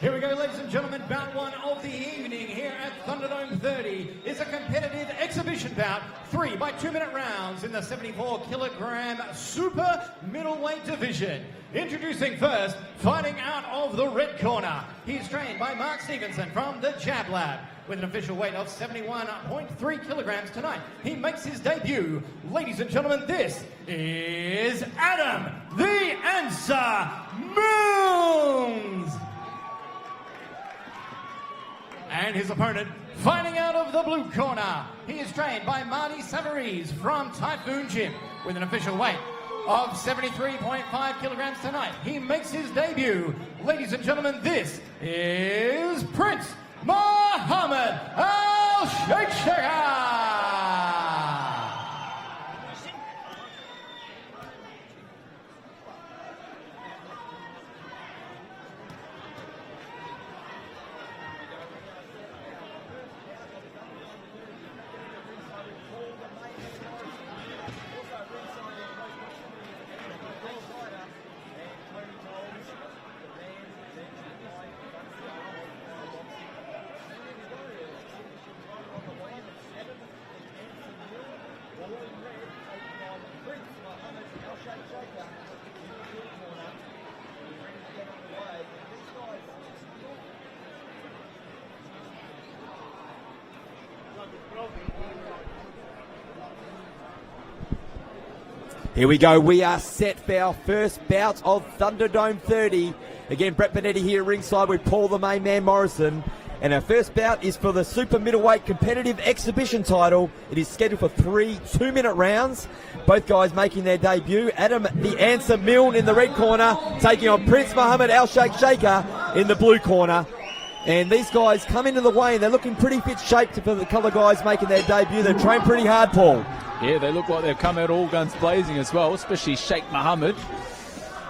Here we go, ladies and gentlemen. Bout one of the evening here at Thunderdome 30 is a competitive exhibition bout, 3 by 2-minute rounds in the 74-kilogram super middleweight division. Introducing first, fighting out of the red corner. He's trained by Mark Stevenson from the Jab Lab. With an official weight of 71.3 kilograms tonight, he makes his debut. Ladies and gentlemen, this is Adam the Answer Milnes. And his opponent, fighting out of the blue corner. He is trained by Marty Savarese from Typhoon Gym. With an official weight of 73.5 kilograms tonight, he makes his debut. Ladies and gentlemen, this is Prince MOHAMMED ALSHAIKSHAKER. Here we go. We are set for our first bout of Thunderdome 30. Again, Brett Bonetti here ringside with Paul the Main Man Morrison. And our first bout is for the super middleweight competitive exhibition title. It is scheduled for 3 2-minute rounds. Both guys making their debut. Adam the Answer Milne in the red corner, taking on Prince MOHAMMED ALSHAIKSHAKER in the blue corner. And these guys come into the weigh and they're looking pretty fit shaped for the couple of guys making their debut. They've trained pretty hard, Paul. Yeah, they look like they've come out all guns blazing as well, especially Sheikh Mohammed.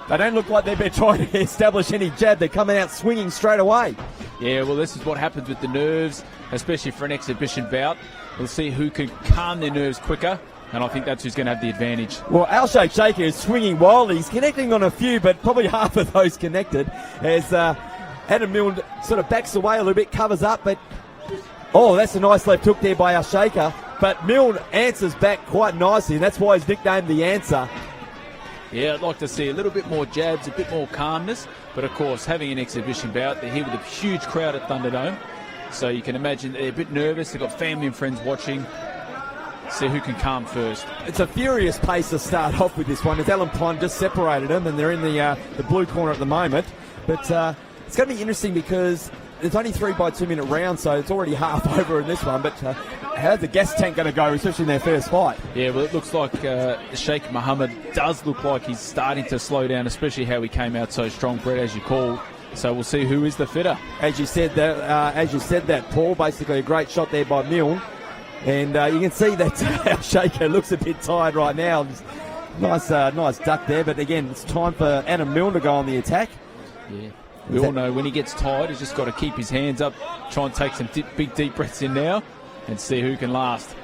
They don't look like they've been trying to establish any jab. They're coming out swinging straight away. Yeah, well, this is what happens with the nerves, especially for an exhibition bout. We'll see who can calm their nerves quicker, and I think that's who's going to have the advantage. Well, ALSHAIKSHAKER is swinging wildly. He's connecting on a few, but probably half of those connected. As Adam Milne sort of backs away a little bit, covers up, but oh, that's a nice left hook there by ALSHAIKSHAKER. But Milne answers back quite nicely, and that's why he's nicknamed the Answer. Yeah, I'd like to see a little bit more jabs, a bit more calmness. But, of course, having an exhibition bout, they're here with a huge crowd at Thunderdome. So you can imagine they're a bit nervous. They've got family and friends watching. See who can calm first. It's a furious pace to start off with this one, as Alan Pond just separated them, and they're in the blue corner at the moment. But it's going to be interesting because there's only 3 by 2-minute rounds, so it's already half over in this one. But how's the gas tank going to go, especially in their first fight? Yeah, well, it looks like Sheikh Mohammed does look like he's starting to slow down, especially how he came out so strong, Brett, as you call. So we'll see who is the fitter. As you said that, Paul, basically a great shot there by Milne. And you can see that ALSHAIKSHAKER looks a bit tired right now. Nice duck there, but again, it's time for Adam Milne to go on the attack. Yeah. We all know when he gets tired, he's just got to keep his hands up, try and take some big deep breaths in now, and see who can last.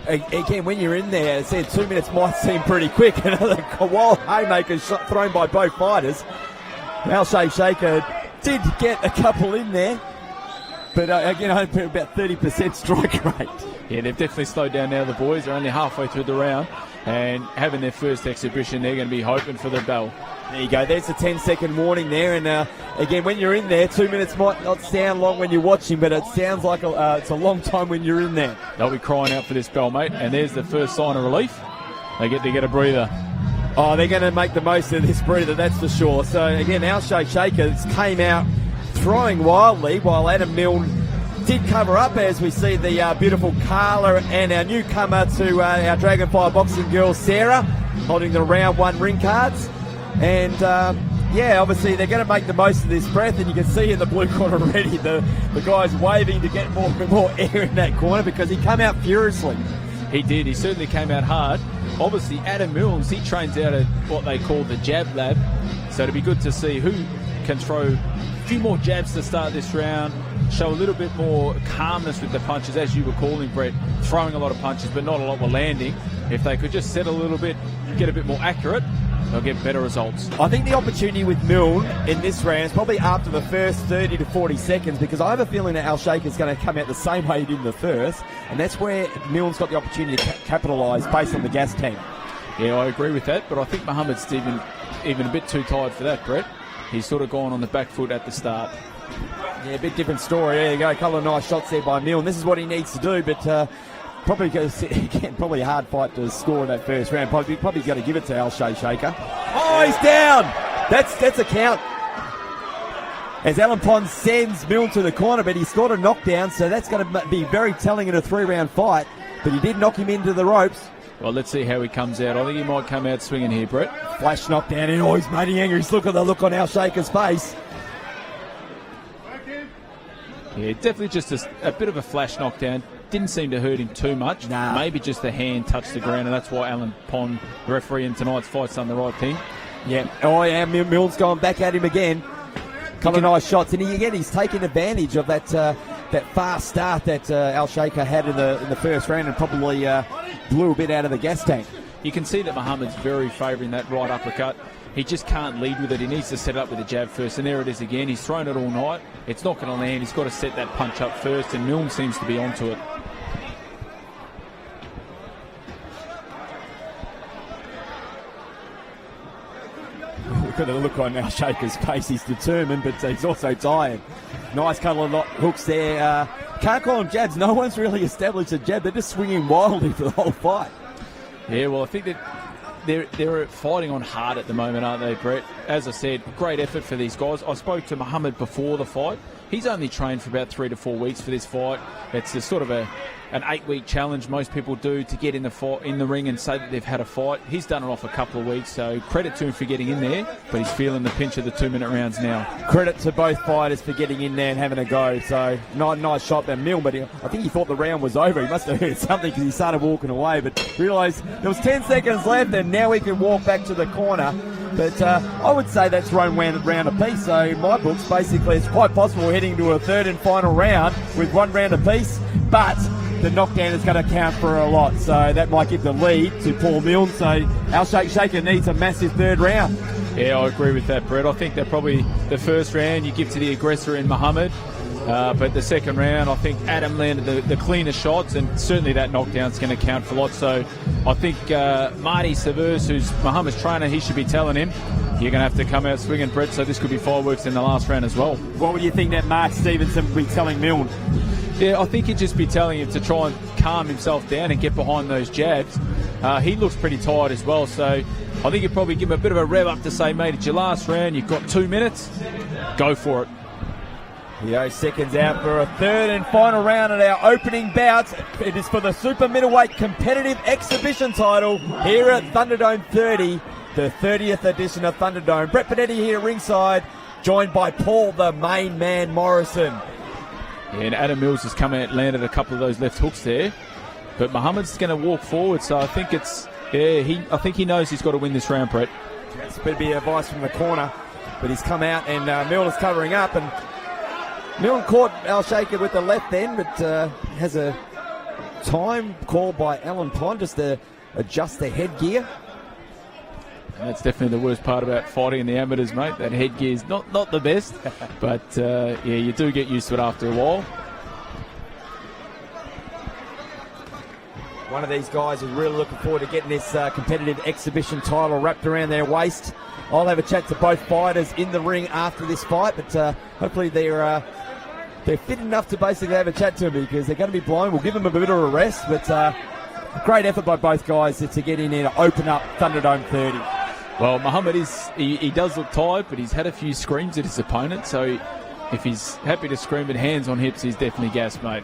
Again, when you're in there, I said 2 minutes might seem pretty quick. Another wild haymaker thrown by both fighters. ALSHAIKSHAKER did get a couple in there, but again, only about 30% strike rate. Yeah, they've definitely slowed down now, the boys. They're only halfway through the round, and having their first exhibition, they're going to be hoping for the bell. There you go. There's a 10-second warning there. And again, when you're in there, 2 minutes might not sound long when you're watching, but it sounds like it's a long time when you're in there. They'll be crying out for this bell, mate. And there's the first sign of relief. They get to get a breather. Oh, they're going to make the most of this breather, that's for sure. So, again, ALSHAIKSHAKER came out throwing wildly while Adam Milne did cover up, as we see the beautiful Carla and our newcomer to our Dragonfire Boxing girl, Sarah, holding the round 1 ring cards. And, yeah, obviously they're going to make the most of this breath, and you can see in the blue corner already the guy's waving to get more air in that corner because he came out furiously. He did. He certainly came out hard. Obviously, Adam Milnes, he trains out at what they call the Jab Lab, so it'll be good to see who can throw a few more jabs to start this round, show a little bit more calmness with the punches, as you were calling, Brett, throwing a lot of punches, but not a lot were landing. If they could just settle a little bit, get a bit more accurate, they'll get better results. I think the opportunity with Milne in this round is probably after the first 30 to 40 seconds, because I have a feeling that ALSHAKER's going to come out the same way he did in the first, and that's where Milne's got the opportunity to capitalise based on the gas tank. Yeah, I agree with that, but I think Mohammed's even a bit too tired for that, Brett. He's sort of gone on the back foot at the start. Yeah, a bit different story. There you go, a couple of nice shots there by Milne. This is what he needs to do, but probably goes again. Probably a hard fight to score in that first round. Probably got to give it to ALSHAKER. Oh, he's down. That's a count. As Alan Pond sends Milne to the corner, but he scored a knockdown, so that's going to be very telling in a 3-round fight. But he did knock him into the ropes. Well, let's see how he comes out. I think he might come out swinging here, Brett. Flash knockdown, and he's made him angry. Look at the look on ALSHAKER's face. Yeah, definitely just a bit of a flash knockdown. Didn't seem to hurt him too much. Nah. Maybe just the hand touched the ground, and that's why Alan Pond, the referee in tonight's fight's done the right thing. Yeah. Oh, yeah. Milne's going back at him again. Couple of nice shots, and he's taking advantage of that fast start that ALSHAKER had in the first round, and probably blew a bit out of the gas tank. You can see that Mohammed's very favouring that right uppercut. He just can't lead with it. He needs to set it up with a jab first, and there it is again. He's thrown it all night. It's not going to land. He's got to set that punch up first, and Milne seems to be onto it. Look at the look on ALSHAKER's face. He's determined, but he's also tired. Nice couple of hooks there. Can't call them jabs. No one's really established a jab. They're just swinging wildly for the whole fight. Yeah, well, I think that they're fighting on hard at the moment, aren't they, Brett? As I said, great effort for these guys. I spoke to Mohammed before the fight. He's only trained for about 3 to 4 weeks for this fight. It's a sort of an 8-week challenge most people do to get in the ring and say that they've had a fight. He's done it off a couple of weeks, so credit to him for getting in there, but he's feeling the pinch of the 2-minute rounds now. Credit to both fighters for getting in there and having a go. So nice shot by Milne, but I think he thought the round was over. He must have heard something because he started walking away, but realised there was 10 seconds left and now he can walk back to the corner. But I would say that's round apiece. So in my books, basically, it's quite possible we're heading to a third and final round with 1 round apiece. But the knockdown is going to count for a lot. So that might give the lead to Paul Milne. So ALSHAKER needs a massive third round. Yeah, I agree with that, Brett. I think that probably the first round you give to the aggressor in Mohammed. But the second round, I think Adam landed the cleaner shots, and certainly that knockdown's going to count for a lot. So I think Marty Severs, who's Mohammed's trainer, he should be telling him, you're going to have to come out swinging, Brett, so this could be fireworks in the last round as well. What would you think that Mark Stevenson would be telling Milne? Yeah, I think he'd just be telling him to try and calm himself down and get behind those jabs. He looks pretty tired as well, so I think he'd probably give him a bit of a rev up to say, mate, it's your last round, you've got 2 minutes, go for it. seconds out for a third and final round at our opening bout. It is for the super middleweight competitive exhibition title here at Thunderdome 30, the 30th edition of Thunderdome. Brett Panetti here ringside, joined by Paul the main man Morrison. Yeah, and Adam Mills has come out and landed a couple of those left hooks there, but Mohammed's going to walk forward, so I think I think he knows he's got to win this round, Brett. That's better be advice from the corner, but he's come out and Milne is covering up, and Milne caught ALSHAKER with the left then, but has a time called by Alan Pond just to adjust the headgear. And that's definitely the worst part about fighting in the amateurs, mate. That headgear is not the best, but yeah, you do get used to it after a while. One of these guys is really looking forward to getting this competitive exhibition title wrapped around their waist. I'll have a chat to both fighters in the ring after this fight, but hopefully they're fit enough to basically have a chat to me because they're going to be blind. We'll give them a bit of a rest, but great effort by both guys to get in here to open up Thunderdome 30. Well, Mohammed he does look tired, but he's had a few screams at his opponent, so if he's happy to scream with hands on hips, he's definitely gassed, mate.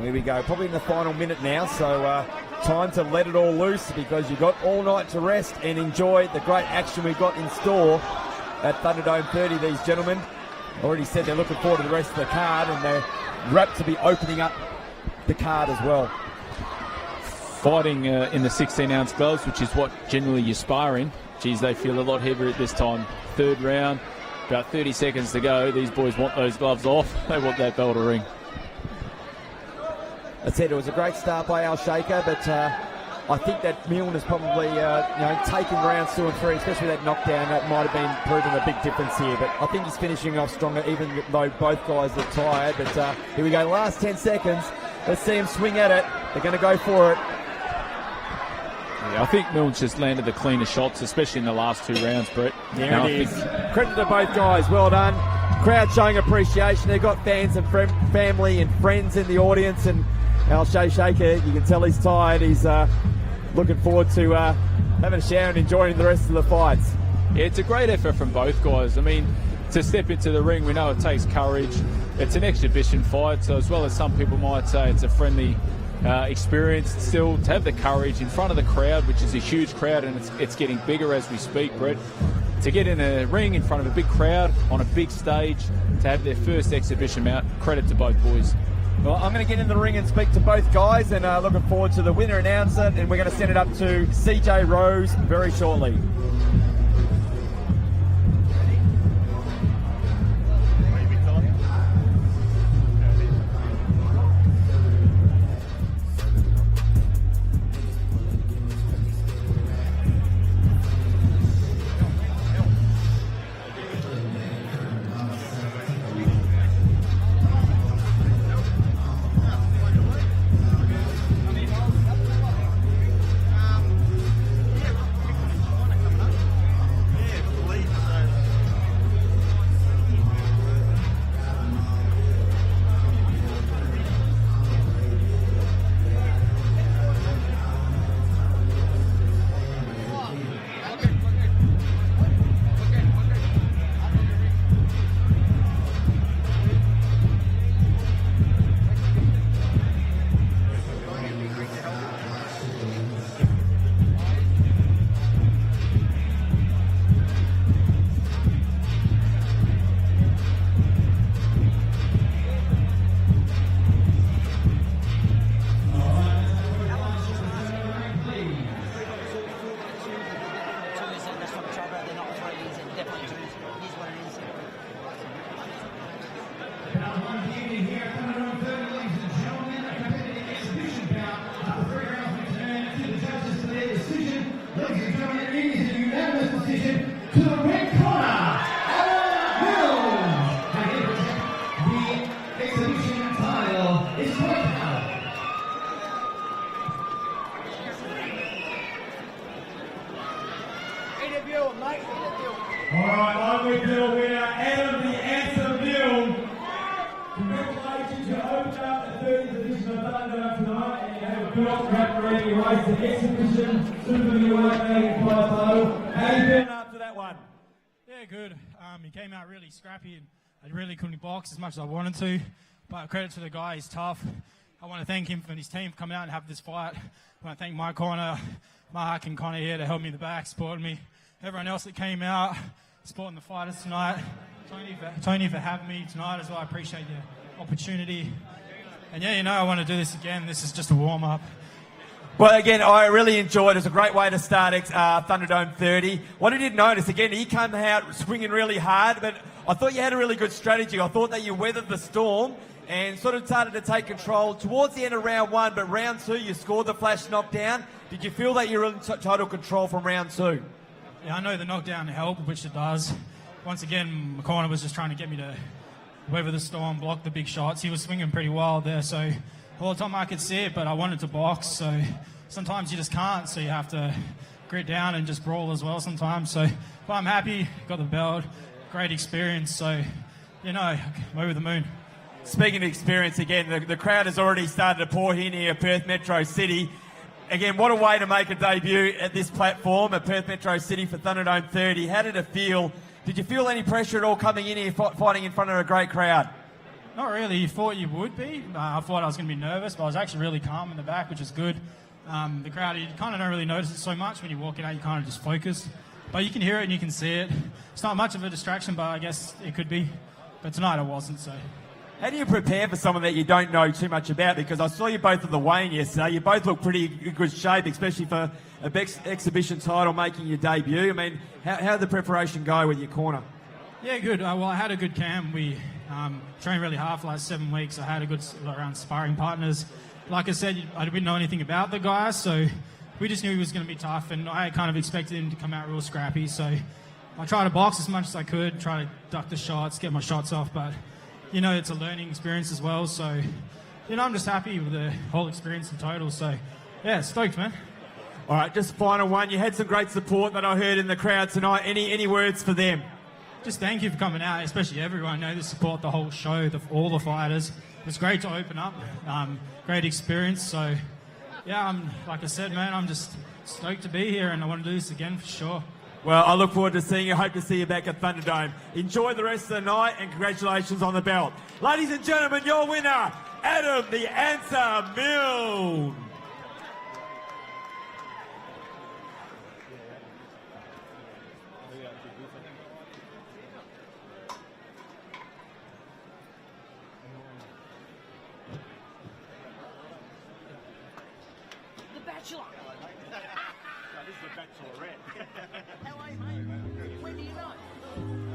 Here we go, probably in the final minute now, so time to let it all loose because you've got all night to rest and enjoy the great action we've got in store at Thunderdome 30, these gentlemen. Already said they're looking forward to the rest of the card, and they're wrapped to be opening up the card as well. Fighting in the 16-ounce gloves, which is what generally you spar in. Geez, they feel a lot heavier at this time. Third round, about 30 seconds to go. These boys want those gloves off. They want that bell to ring. I said it was a great start by ALSHAKER, but I think that Milnes probably, taking rounds 2 and 3, especially that knockdown, that might have been proving a big difference here. But I think he's finishing off stronger, even though both guys are tired. But here we go, last 10 seconds. Let's see him swing at it. They're going to go for it. Yeah, I think Milnes just landed the cleaner shots, especially in the last 2 rounds, Brett. There it is. Credit to both guys. Well done. Crowd showing appreciation. They've got fans and family and friends in the audience. And ALSHAIKSHAKER, you can tell he's tired. He's looking forward to having a shower and enjoying the rest of the fights. Yeah, it's a great effort from both guys. I mean, to step into the ring, we know it takes courage. It's an exhibition fight, so as well as some people might say it's a friendly experience, still to have the courage in front of the crowd, which is a huge crowd, and it's getting bigger as we speak, Brett. To get in a ring in front of a big crowd on a big stage, to have their first exhibition bout, credit to both boys. Well, I'm going to get in the ring and speak to both guys, and looking forward to the winner announcement, and we're going to send it up to CJ Rose very shortly. Alright, I'm with the winner, Adam the Answer Milne. Congratulations, you opened up the 30th edition of Thunderdome tonight, and you have a belt referee race the exhibition Super Middleweight Magnum Prize title. How you feeling after that one? Yeah, good. He came out really scrappy, and I really couldn't box as much as I wanted to. But credit to the guy, he's tough. I want to thank him and his team for coming out and have this fight. I want to thank my corner, Mark and Connor here to help me in the back, supporting me. Everyone else that came out, supporting the fighters tonight. Tony for having me tonight as well. I appreciate the opportunity. And yeah, I want to do this again. This is just a warm-up. Well, again, I really enjoyed it. It was a great way to start Thunderdome 30. What I did notice, again, he came out swinging really hard, but I thought you had a really good strategy. I thought that you weathered the storm and sort of started to take control towards the end of round 1, but round 2, you scored the flash knockdown. Did you feel that you were in total control from round 2? Yeah, I know the knockdown helped, which it does. Once again, McConnell was just trying to get me to weather the storm, block the big shots. He was swinging pretty wild there, so all the time I could see it, but I wanted to box, so sometimes you just can't, so you have to grit down and just brawl as well sometimes. So, but I'm happy, got the belt, great experience, so, over the moon. Speaking of experience, again, the crowd has already started to pour in here at Perth Metro City. Again, what a way to make a debut at this platform at Perth Metro City for Thunderdome 30. How did it feel? Did you feel any pressure at all coming in here fighting in front of a great crowd? Not really. You thought you would be. I thought I was going to be nervous, but I was actually really calm in the back, which is good. The crowd, you kind of don't really notice it so much. When you walk out, you kind of just focus. But you can hear it and you can see it. It's not much of a distraction, but I guess it could be. But tonight I wasn't, so... How do you prepare for someone that you don't know too much about? Because I saw you both at the weigh-in yesterday. You both look pretty good shape, especially for an exhibition title making your debut. I mean, how did the preparation go with your corner? Yeah, good. Well, I had a good camp. We trained really hard for like 7 weeks. I had a good around sparring partners. Like I said, I didn't know anything about the guys, so we just knew he was going to be tough, and I kind of expected him to come out real scrappy. So I tried to box as much as I could, try to duck the shots, get my shots off. But you know, it's a learning experience as well. So you know, I'm just happy with the whole experience in total. So yeah, stoked, man. All right, just final one. You had some great support that I heard in the crowd tonight. Any words for them? Just thank you for coming out, especially everyone. I know the support the whole show, all the fighters. It was great to open up. Great experience. So, yeah, like I said, man, I'm just stoked to be here, and I want to do this again for sure. Well, I look forward to seeing you. Hope to see you back at Thunderdome. Enjoy the rest of the night, and congratulations on the belt. Ladies and gentlemen, your winner, Adam the Answer Milne. Bachelor. No, this is the Bachelorette. How are you, mate? When do you know?